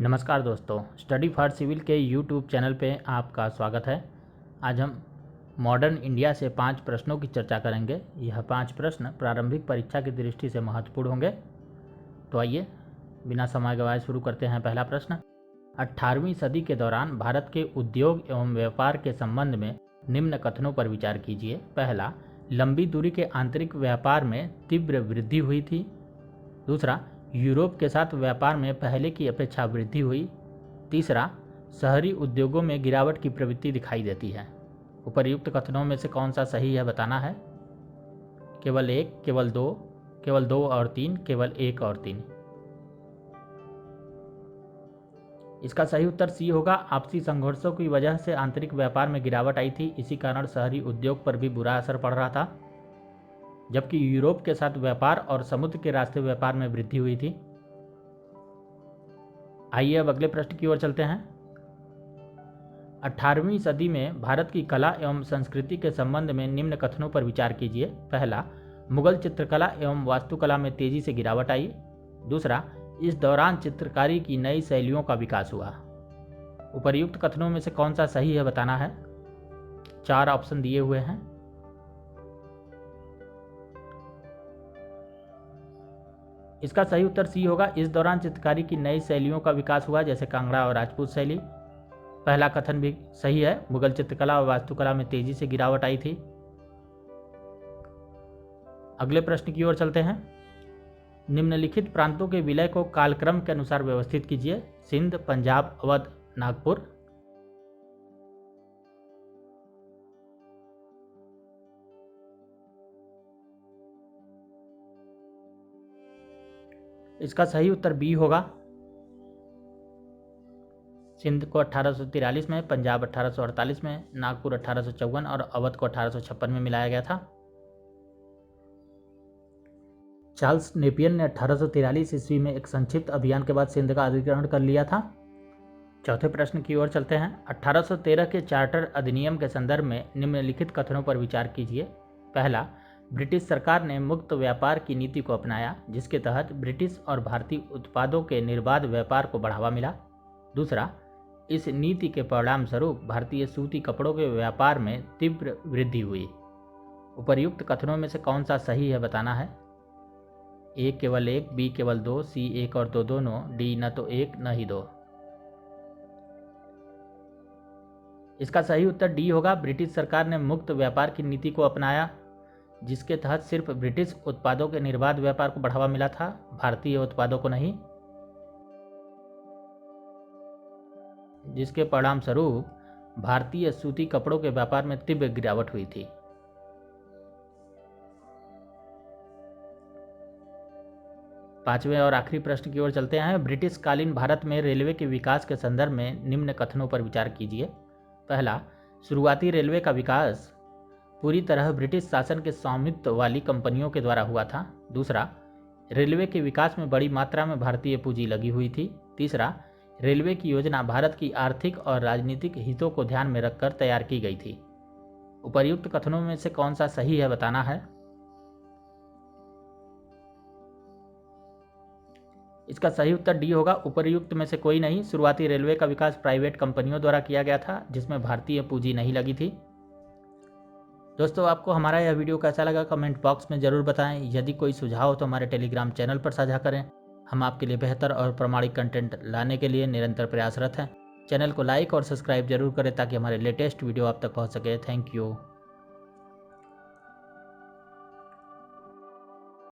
नमस्कार दोस्तों, study for civil के यूट्यूब चैनल पे आपका स्वागत है। आज हम मॉडर्न इंडिया से 5 प्रश्नों की चर्चा करेंगे। यह 5 प्रश्न प्रारंभिक परीक्षा की दृष्टि से महत्वपूर्ण होंगे। तो आइए बिना समय गवाए शुरू करते हैं। पहला प्रश्न, 18वीं सदी के दौरान भारत के उद्योग एवं व्यापार के संबंध में निम्न कथनों पर विचार कीजिए। पहला, लंबी दूरी के आंतरिक व्यापार में तीव्र वृद्धि हुई थी। दूसरा, यूरोप के साथ व्यापार में पहले की अपेक्षा वृद्धि हुई। तीसरा, शहरी उद्योगों में गिरावट की प्रवृत्ति दिखाई देती है। उपर्युक्त कथनों में से कौन सा सही है बताना है। केवल एक, केवल दो और तीन, केवल एक और तीन। इसका सही उत्तर सी होगा। आपसी संघर्षों की वजह से आंतरिक व्यापार में गिरावट आई थी। इसी कारण शहरी उद्योग पर भी बुरा असर पड़ रहा था, जबकि यूरोप के साथ व्यापार और समुद्र के रास्ते व्यापार में वृद्धि हुई थी। आइए अब अगले प्रश्न की ओर चलते हैं। 18वीं सदी में भारत की कला एवं संस्कृति के संबंध में निम्न कथनों पर विचार कीजिए। पहला, मुगल चित्रकला एवं वास्तुकला में तेजी से गिरावट आई। दूसरा, इस दौरान चित्रकारी की नई शैलियों का विकास हुआ। उपर्युक्त कथनों में से कौन सा सही है बताना है। 4 ऑप्शन दिए हुए हैं। इसका सही उत्तर सी होगा। इस दौरान चित्रकारी की नई शैलियों का विकास हुआ, जैसे कांगड़ा और राजपूत शैली। पहला कथन भी सही है। मुगल चित्रकला और वास्तुकला में तेजी से गिरावट आई थी। अगले प्रश्न की ओर चलते हैं। निम्नलिखित प्रांतों के विलय को कालक्रम के अनुसार व्यवस्थित कीजिए। सिंध, पंजाब, अवध, नागपुर। इसका सही उत्तर बी होगा। सिंध को 1843 में, पंजाब 1848 में, नागपुर 1854 और अवध को 1856 में मिलाया गया था। चार्ल्स नेपियर ने 1843 ईस्वी में एक संक्षिप्त अभियान के बाद सिंध का अधिग्रहण कर लिया था। चौथे प्रश्न की ओर चलते हैं। 1813 के चार्टर अधिनियम के संदर्भ में निम्नलिखित कथनों पर विचार कीजिए। पहला, ब्रिटिश सरकार ने मुक्त व्यापार की नीति को अपनाया, जिसके तहत ब्रिटिश और भारतीय उत्पादों के निर्बाध व्यापार को बढ़ावा मिला। दूसरा, इस नीति के परिणाम स्वरूप भारतीय सूती कपड़ों के व्यापार में तीव्र वृद्धि हुई। उपर्युक्त कथनों में से कौन सा सही है बताना है। ए केवल एक, बी केवल दो, सी एक और दो दोनों, डी न तो एक न ही दो। इसका सही उत्तर डी होगा। ब्रिटिश सरकार ने मुक्त व्यापार की नीति को अपनाया, जिसके तहत सिर्फ ब्रिटिश उत्पादों के निर्बाध व्यापार को बढ़ावा मिला था, भारतीय उत्पादों को नहीं, जिसके परिणाम स्वरूप भारतीय सूती कपड़ों के व्यापार में तीव्र गिरावट हुई थी। पांचवें और आखिरी प्रश्न की ओर चलते हैं। ब्रिटिश कालीन भारत में रेलवे के विकास के संदर्भ में निम्न कथनों पर विचार कीजिए। पहला, शुरुआती रेलवे का विकास पूरी तरह ब्रिटिश शासन के स्वामित्व वाली कंपनियों के द्वारा हुआ था। दूसरा, रेलवे के विकास में बड़ी मात्रा में भारतीय पूंजी लगी हुई थी। तीसरा, रेलवे की योजना भारत की आर्थिक और राजनीतिक हितों को ध्यान में रखकर तैयार की गई थी। उपर्युक्त कथनों में से कौन सा सही है बताना है। इसका सही उत्तर डी होगा। उपर्युक्त में से कोई नहीं। शुरुआती रेलवे का विकास प्राइवेट कंपनियों द्वारा किया गया था, जिसमें भारतीय पूंजी नहीं लगी थी। दोस्तों, आपको हमारा यह वीडियो कैसा लगा कमेंट बॉक्स में ज़रूर बताएं। यदि कोई सुझाव हो तो हमारे टेलीग्राम चैनल पर साझा करें। हम आपके लिए बेहतर और प्रामाणिक कंटेंट लाने के लिए निरंतर प्रयासरत हैं। चैनल को लाइक और सब्सक्राइब जरूर करें ताकि हमारे लेटेस्ट वीडियो आप तक पहुंच सके। Thank you.